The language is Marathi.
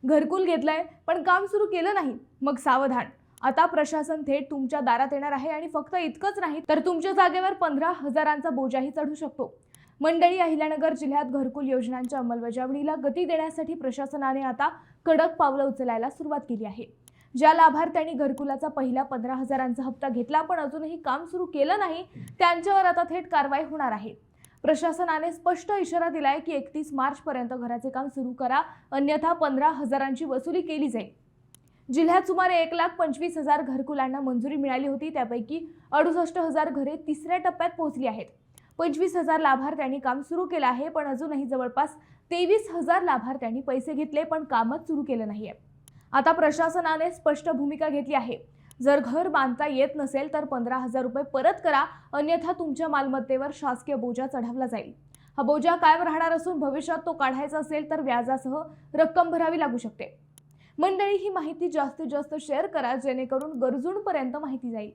घरकुल घेतलंय पण काम सुरू केलं नाही, मग सावधान. आता प्रशासन थेट तुमच्या दारात येणार आहे आणि फक्त इतकंच नाही तर तुमच्या जागेवर 15,000चा बोजाही चढू शकतो. मंडळी, अहिल्यानगर जिल्ह्यात घरकुल योजनांच्या अंमलबजावणीला गती देण्यासाठी प्रशासनाने आता कडक पावलं उचलायला सुरुवात केली आहे. ज्या लाभार्थ्यांनी घरकुलाचा पहिला 15,000चा हप्ता घेतला पण अजूनही काम सुरू केलं नाही, त्यांच्यावर आता थेट कारवाई होणार आहे. प्रशासनाने स्पष्ट इशारा दिलाय की 31 मार्च पर्यंत घराचे काम सुरू करा, अन्यथा 15,000ची वसुली केली जाईल. जिल्ह्यात सुमारे 1,25,000 घरकुलांना मंजुरी मिळाली होती. त्यापैकी 68,000 घरे तिसऱ्या टप्प्यात पोहोचली आहेत. 25,000 लाभार्थ्यांनी काम सुरू केलं आहे, पण अजूनही जवळपास 23,000 लाभार्थ्यांनी पैसे घेतले पण कामच सुरू केलं नाहीये. आता प्रशासनाने स्पष्ट भूमिका घेतली आहे. जर घर बांधता येत नसेल तर 15,000 रुपये परत करा, अन्यथा तुमच्या मालमत्तेवर शासकीय बोजा चढवला जाईल. हा बोजा कायम राहणार असून भविष्यात तो काढायचा असेल तर व्याजासह रक्कम भरावी लागू शकते. मंडळी, ही माहिती जास्तीत जास्त शेअर करा जेणेकरून गरजूंपर्यंत माहिती जाईल.